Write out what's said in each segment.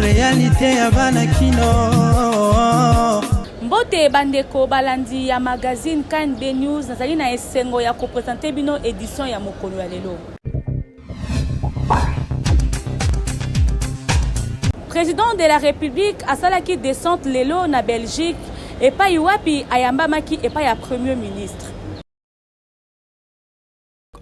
Réalité ya bana kino. Mbote bandeko balandi ya magazine KNB News nazali na esengo ya kopresente bino édition ya mokolo ya lelo. Président de la République asalaki descente lelo na Belgique et pa iwapi ayambamaki et pa ya premier ministre.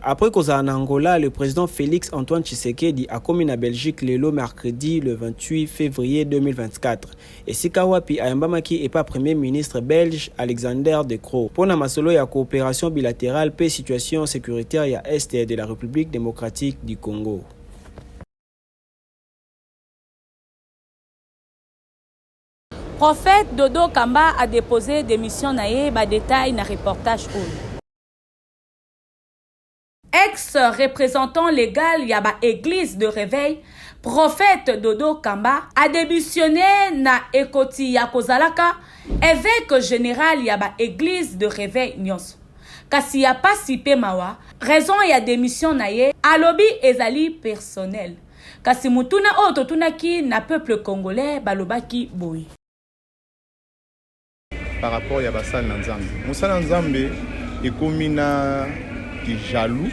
Après kozala na Angola, le président Félix Antoine Tshisekedi a commis na Belgique le mercredi le 28 février 2024. Et sikawapi ayambamaki et pas premier ministre belge Alexander De Croo. Pour na masolo ya coopération bilatérale pe situation sécuritaire ya est de la République démocratique du Congo. Prophète Dodo Kamba a déposé démission naye ba détail na reportage au. Ex-représentant légal yaba église de réveil, prophète Dodo Kamba a démissionné na ekoti ya kozalaka évêque général yaba église de réveil nyonso. Kasi ya pasi pe mawa, raison ya démission naye alobi ezali personnel. Kasi mutuna o totunaki na peuple congolais balobaki boy. Par rapport à Bassal Nzambe. Moussala Nzambe est comme qui jaloux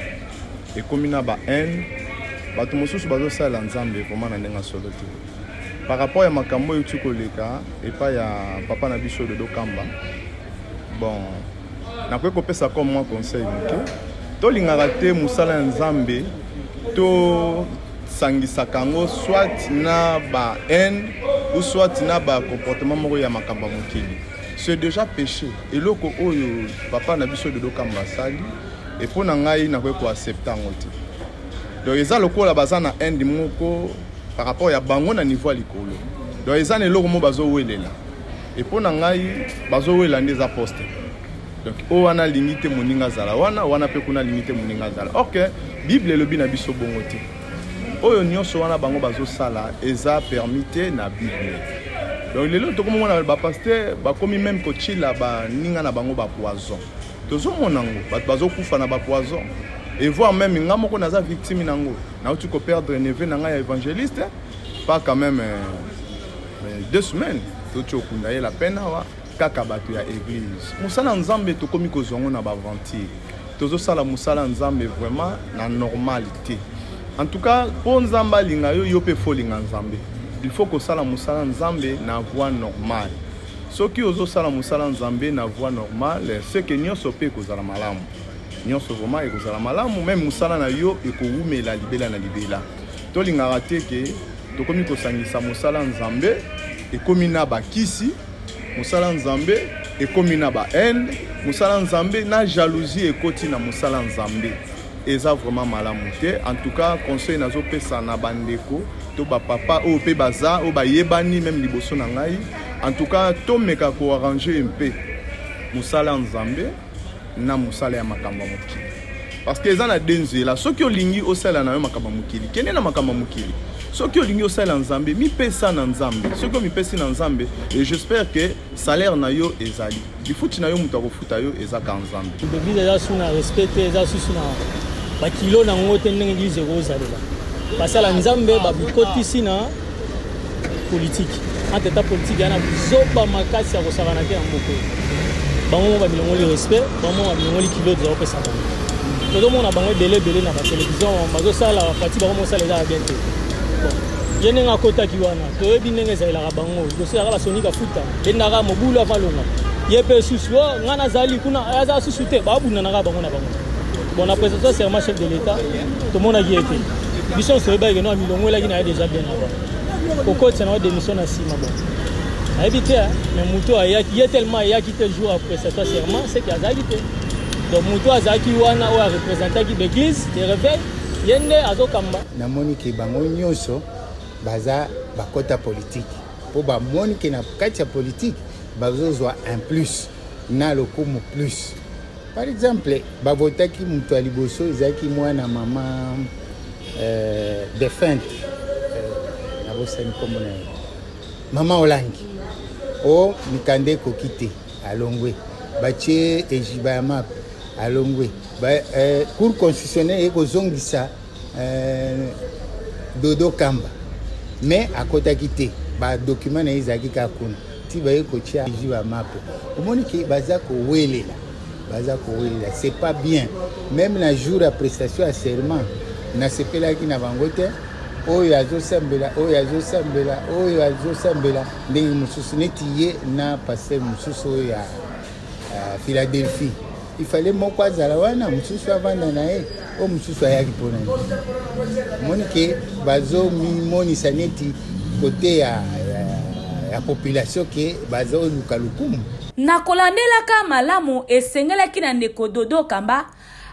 et comme ba haine. Bato mosusu bazo sala Nzambe vraiment na ndenga solo te. Par rapport à makambo yutu koleka et pas ya papa na biso Dodo Kamba. Bon, na ko kopesa comme moi conseil que to lingaka te Moussala Nzambe to sangisa kango soit na ba haine ou soit na ba comportement moko ya makamba mokili. C'est déjà péché. Et le oyo papa na biso Dodo Kamba sali et pour nangai na ko accepter ngote. Donc eza lokola baza na indi moko par rapport ya bango na niveau likolo. Donc eza ne loko mo bazo welela. Et pour nangai bazo wela ndeza poste. Donc o wana limite moninga zala wana pe kuna limite moninga zala. OK, Bible lobi na biso bongote. Oyo nyonso wana bango bazo sala eza permité na Bible. Donc les autres comme on a ba pasteur ba komi même ko chila ba ninga na bango ba poison. Tozo monango ba bazo kufa na ba poison et voir même ngamo ko naza victime nango. Na tu ko perdre neveu na nga évangéliste pas quand même 2 semaines. To kunda la peine wa kaka batu ya église. Musala Nzambe to komi ko zongo na ba ventir. Tozo sala musala Nzambe vraiment na normalité. En tout cas, pour Nzamba linga yo pe folinga Nzambe. Il faut que ça la musala Nzambe na voie normale. Ce qui ozo sala musala Nzambe na voie normale, c'est que nyo sope ko zala malamu. Nyo so vraiment ko zala malamu même musala na yo e ko umela libela na libela. To linga raté que to komi ko sangisa musala Nzambe e komi na bakisi, musala Nzambe e komi na ba haine, musala Nzambe na jalousie e koti na musala Nzambe. Eza vraiment malamu te. En tout cas, conseil nazo pesa na bandeko to ba papa o pe baza o ba yebani même liboso na ngai. En tout cas, to meka ko arranger un peu musala Nzambe na musala ya makamba mokili. Parce que eza na denze la soki olingi osala na yo makamba mokili. Kene na makamba mokili. Soki olingi osala Nzambe mi pesa na Nzambe. Soki mi pesa na Nzambe et j'espère que salaire na yo ezali. Il faut na yo muta ko futa yo ezaka Nzambe. L'église eza suna respecter eza suna bakilo na ngote ndenge église ekozala. Basala Nzambe babikotisi na politique. Entre ta politique yana zoba makasi ya kosala na te mboko. Bango ba bilongo le respect, bango ba bilongo kilo de opesa bango. Todo mona bango belé na ba télévision, bazo sala parti bango mo sala za bien te. Bon, yene nga kota kiwana, to yebi ndenge za ila bango, do sala ba sonika futa, endaka mobulu avalonga. Yepe susu ngana zali kuna aza susu te ba buna na bango na bango. Bon, la présentation c'est un chef de l'État, tout le monde a dit été. Mission sur le bail, nous avons déjà bien avant. Au côté, c'est notre démission à Sima. A évité, mais Mouto a tellement quitté le jour après cette serment, c'est qu'il a quitté. Donc Mouto a zaki wana ou a représenté l'église, les réveils, yende azo kamba. Na moniki bango nyonso baza bakota politique. Pour ba moniki na katia politique, bazo zwa un plus na lokumu plus. Par exemple, babotaki mutu aliboso ezaki mwana mama défunte. Nabosani comme Maman Olangi o Mikande Kokite alongwe batie ejiba map alongwe cour constitutionnel ekozongisa Dodo Kamba mais akotaki te ba document na ezaki ka kuna ti ba ekotia ejiba map omoni ki baza ko welela c'est pas bien même la jour à prestation à serment na sepelaki na bangote oyo azosambela ndenge mosusu neti ye na pasteur mosusu oyo ya Philadelphie il fallait moko azala wana mosusu avanda na ye o mosusu ayaki mpona ye moni ke bazomonisa neti kote ya population ke bazoluka lukumu na kolandelaka malamu esengelaki na ndeko Dodo Kamba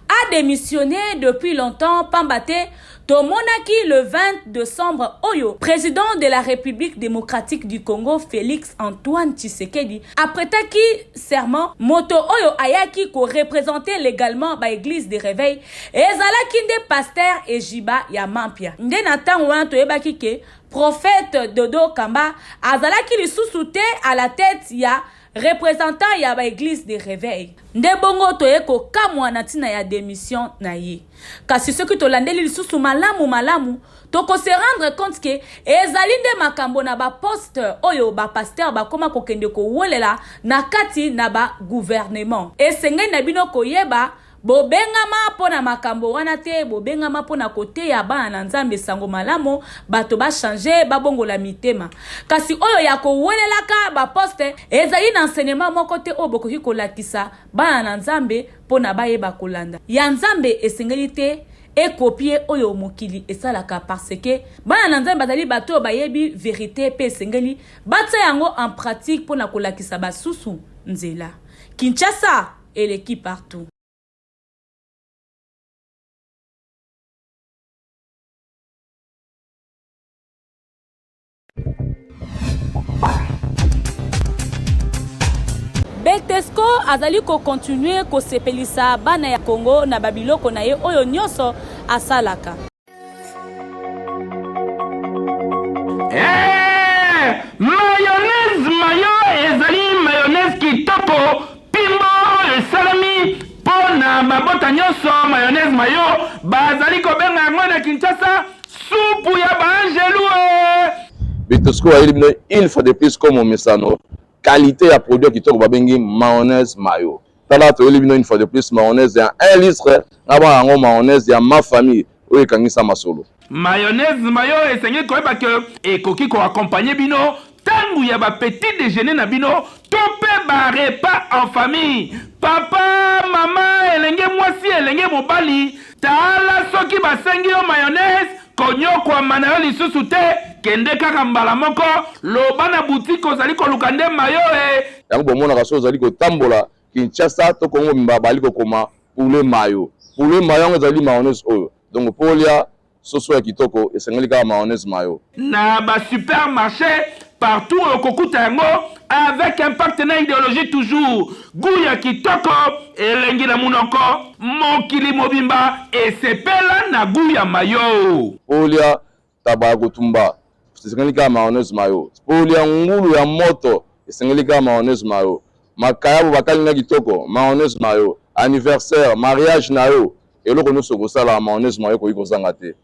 a démissionné depuis longtemps pambate tomonaki le 20 décembre oyo président de la République démocratique du Congo Félix Antoine Tshisekedi apretaki serment moto oyo ayaki ko représenter légalement ba église de réveil ezalaki nde pasteur Ejiba ya Mampia nde na tango wana toyebaki ke prophète Dodo Kamba azalaki lisusu te à la tête ya représentant ya ba église de réveil nde bongo toyeko kamwa na tina ya démission na ye kasi soki tolandeli lisusu malamu toko se rendre compte que ezali nde makambo na ba poste oyo ba pasteur bakoma kokende ko wolela na kati na ba gouvernement esengeli na bino koyeba bobengama pona makambo wana te bobengama pona kote ya bana na Nzambe sango malamo bato ba changer babongola mitema kasi oyo ya kowelelaka ba poste ezali na enseignement moko te oyo bokoki kolakisa bana na Nzambe pona bayeba kolanda ya Nzambe esengeli te ekopie oyo mokili esalaka parce que bana na Nzambe bazali bato bayebi vérité pe esengeli batsa yango en pratique pona kolakisa basusu nzela Kinshasa et l'équipe partout. Beltesco azali ko continuer ko sepelisa bana ya Congo na babiloko na ye oyo nyoso asalaka. Mayonnaise mayo ezali mayonnaise kitoko pimbo esalami pona babota nyoso mayonnaise mayo bazali ko benga ngo na Kinshasa soupe ya banjelu. Beltesco a éliminé une fois de plus comme Messano. Qualité à produit qui tourne babengi mayonnaise mayo. Tala to éliminé une fois de plus mayonnaise ya 1 litre ngaba ngo mayonnaise ya ma famille oyo kangisa masolo. Mayonnaise mayo esengi koyeba ke ekoki ko accompagner bino tangu ya ba petit déjeuner na bino to pe ba repas en famille. Papa, maman, elenge mwasi elenge mobali tala soki basengi yo mayonnaise konyo kwa manayo lisusu te kende kaka mbala moko loba na boutique ozali koluka nde mayo yango bomona kaso ozali kotambola Kinshasa to Kongo mbaba bali kokoma poulet mayo yango ezali mayonnaise oyo donc polia soso ya kitoko esengeli kaka mayonnaise mayo na ba supermarché partout au kokuta yango avec un partenaire idéologique toujours Gouya kitoko elengi na munoko mokili mobimba esepela na Gouya mayo polia taba kotumba esengeli kaka mayonnaise mayo polia ngulu ya moto esengeli kaka mayonnaise mayo makayabo bakali na kitoko mayonnaise mayo anniversaire mariage na yo eloko nyonso kosala mayonnaise mayo koyi kozanga te.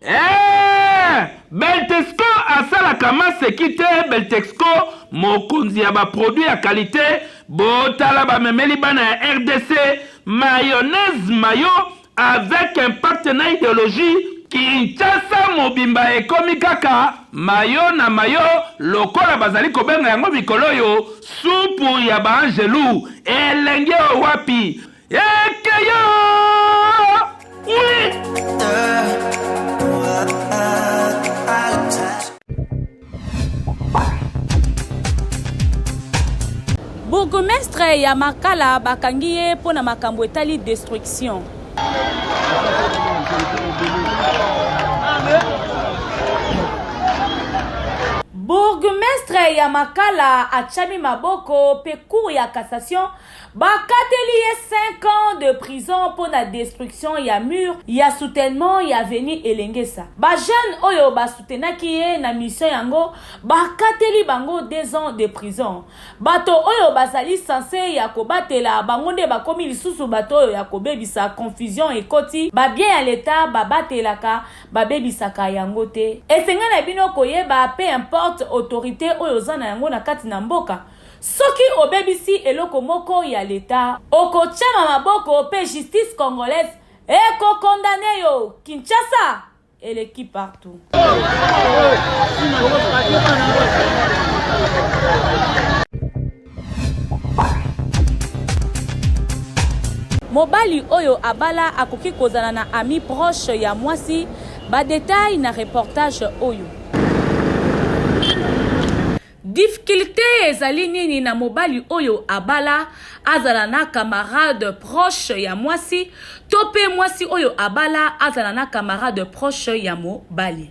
Beltesco asalaka maseki te. Beltesco mokonzi ya baproduit ya qualité botala bamemeli bana ya RDC mayonnaise mayo avec un partenaire idéologie Kinshasa mobimba ekomi kaka mayo na mayo lokola bazali kobenga yango mikolo yo supu ya baangelu elenge wapi ekeyo. Oui. Bourgmestre ya Makala bakangi ye pona makambo etali destruction. Bourgmestre ya Makala achami maboko pe cour ya cassation bakateli ye 5 ans de prison pour la destruction ya mur ya soutènement ya veni elengesa. Ba jeune oyo ba soutenaki ye na mission yango bakateli bango 2 ans de prison. Bato oyo bazali censé ya kobatela bango nde bakomi lisusu bato oyo ya kobebisa confusion ekoti ba bien ya l'état babatelaka babebisaka yango te. Esenga na bino koyeba peu importe autorité oyo zana yango na kati na mboka. Soki obebisi eloko moko ya l'état okochama maboko pe justice congolaise eko condamné yo. Kinshasa eleki partout. Mobali oyo abala akoki kozala na ami proche ya mwasi ba détail na reportage oyo. Difficulté ezali nini na mobali oyo abala azala na camarade proche ya mwasi tope mwasi oyo abala azala na camarade proche ya mobali.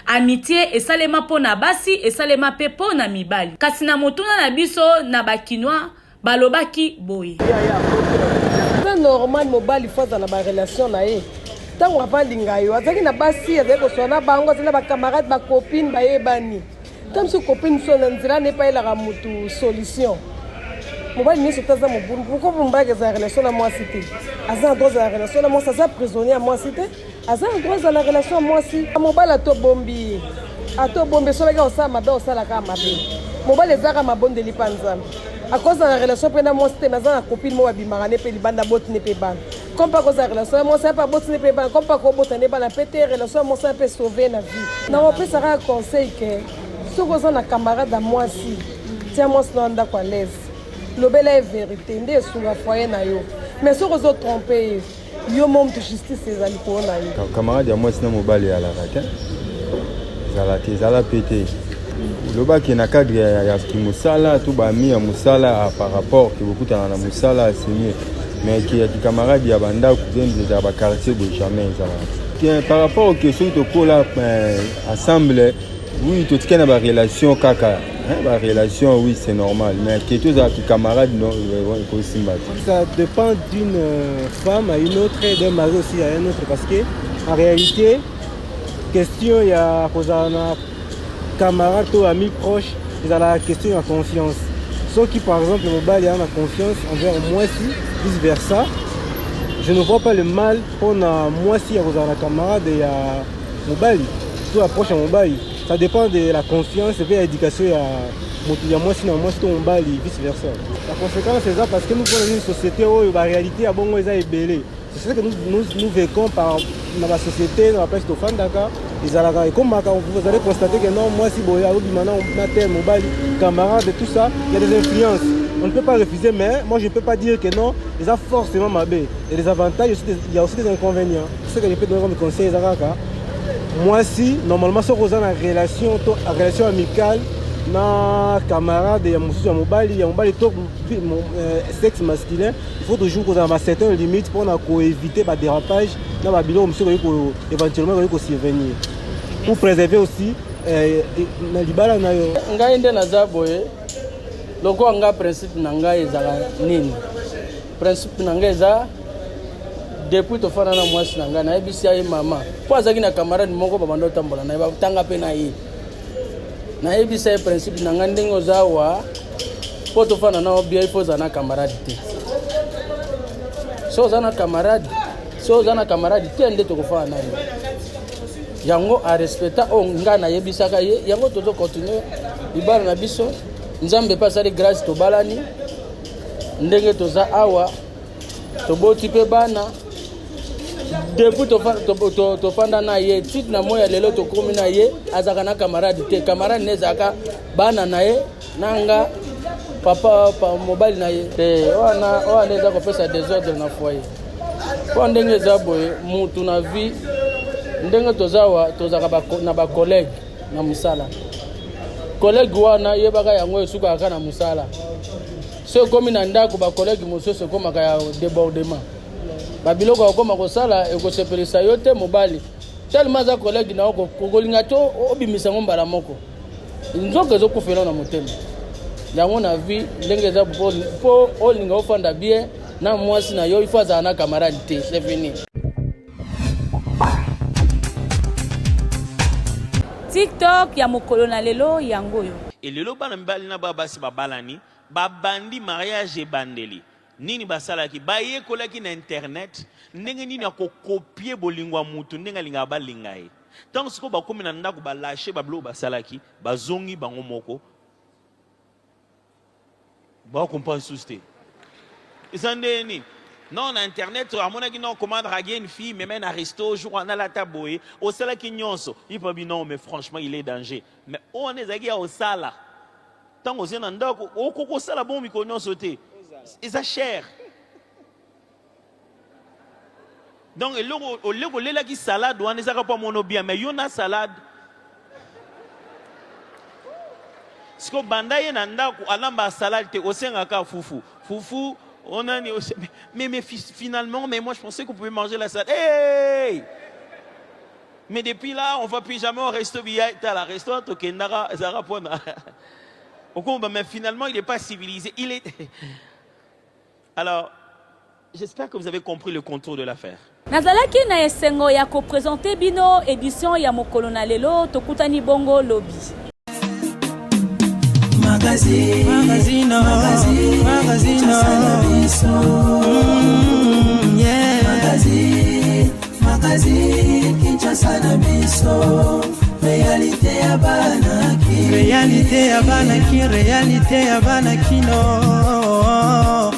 Amitié esalema pona basi esalema pe pona mibali. Kasi na motuna na biso na bakinois balobaki boye. C'est normal mobali faza na ba relation na ye. Tango avalinga yo azaki na basi azaki kosona bango azaki na ba camarade ba copine ba yebani. Comme ce copine son nzira n'est pas la mutu solution. Mobali ni sotaza mobulu pourquoi vous m'bague za relation na moi cité. Aza droit za relation na moi ça prisonnier à moi cité. Aza droit za la relation à moi cité. Mobali ato bombi. Ato bombi so bega osama ba osala ka mabe. Mobali ezaka mabonde lipanzana. À cause de la relation pena moi cité na za copine mo bimara ne pe libanda boti ne pe ban. Comme pas cause de la relation moi ça pas boti ne pe ban comme pas ko botane ba na pété relation moi ça peut sauver la vie. Na on peut ça conseil que si vous avez un camarade à moi si tiens-moi cela à l'aise. Le bel est vérité, ndé sur la foyer na yo. Mais si vous avez trompé, yo mom de justice les aliko na yo. Camarade à moi c'est mobali à la raquette. Zala pété. Le bas qui na cadre ya musala tout ba mi ya musala par rapport que beaucoup na musala c'est mieux. Mais qui camarade ya banda kuzen déjà ba quartier de jamais ça. Par rapport aux questions de cola ensemble. Oui, tout ce qui est dans la relation, caca. La relation, oui, c'est normal. Mais que tous les camarades, non, ils vont aussi battre. Ça dépend d'une femme à une autre et d'un mari aussi à un autre. Parce que, en réalité, question, il y a un camarade ou ami proche, il y a la question de la confiance. Sauf qui, par exemple, le mobile, il y a la confiance envers moi si, vice versa. Je ne vois pas le mal pour moi si il y a un camarade et il y a mobile. Tout approche à mobile. Ça dépend de la confiance et de l'éducation. Il y a moi si on bat et vice versa. La conséquence c'est ça parce que nous sommes dans une société où la réalité est bon, est belle. C'est ça que nous vécons dans la société, dans la presse de fan Dakar. Et comme vous allez constater que non, moi si maintenant on a tel mobile, camarade et tout ça, il y a des influences. On ne peut pas refuser, mais moi je ne peux pas dire que non, il y a forcément ma baie. Il y a des avantages, il y a aussi des inconvénients. C'est ce que je peux donner comme conseil à moi si normalement si on a une relation amicale na camarade ya mususu ya mobali to sexe masculin, il faut toujours qu'on ait certaines limites pour éviter des dérapages dans la bilo éventuellement survenir pour préserver aussi na libala na yo ngai nde naza boye loko nga principe na ngai ezaka nini principe na ngai eza depuis to fana na mwasi na ngai na ebisi ya mama po azaki na camarade moko babando tambola na batanga pe na ye na ebisi ya principe na ngai ndenge ozawa po to fana na obia ifo za na camarade te so za na camarade te nde to ko fana na ye yango a respecta o nga na yebisaka ye yango tozo continuer libala na biso nzambe pasali grâce to balani ndenge toza awa to boti pe bana depuis to fanda na ye titre na moya lelo to komi na ye azaka na camarade te camarade nezaka bana na ye nanga papa mobile na ye te wana neza ko pesa désordre na foyer kwa ndenge za boye mutu na vie ndenge tozawa tozaka na ba collègue na musala collègue wana yebaka yango esuka aka na musala so komi na ndako ba collègue mosusu komaka ya débordement babiloko akoma kosala ekosepelisa yo te mobali tellement za collègue na oko kokolinga to obimisa ngo mbala moko nzoka ezokufela na motema yango na vie ndenge eza po olinga ofanda bien na mwasi na yo il faut azala na camarade te, c'est fini. TikTok ya mokolo na lelo yango yo. Et lelo bana mbali na babasi babalani babandi mariage ebandeli nini basalaki bayekolaki na internet ndenge nini akokopier bolingwa mutu ndenge alinga balinga ye tant siko bakomi na ndako balashe bablo basalaki bazongi bango moko ba comprendre souste isande ni non na internet amona ki non comment draguer une fille mais même à resto jour on a la taboé au sala ki nyonso il peut dire non mais franchement il est danger mais on est zaki au sala tant aux na ndako okoko sala bon mi nyonso te c'est cher donc au lego lela ki salade on ezaka pas mono bien mais yona salade siko bandaye na ndako alamba salade te osenga ka fufu on a mais finalement mais moi je pensais qu'on pouvait manger la salade. Hey! Mais depuis là on va plus jamais au resto à la restaurant au Kendara Zarapona. Mais finalement il n'est pas civilisé, il est. Alors j'espère que vous avez compris le contour de l'affaire. Nazalaki na esengo ya ko présenter bino édition ya mokolo na lelo tokutani bongo lobby. Magazine, Kinshasa na biso, réalité ya banaki, réalité ya banaki, réalité ya banaki no.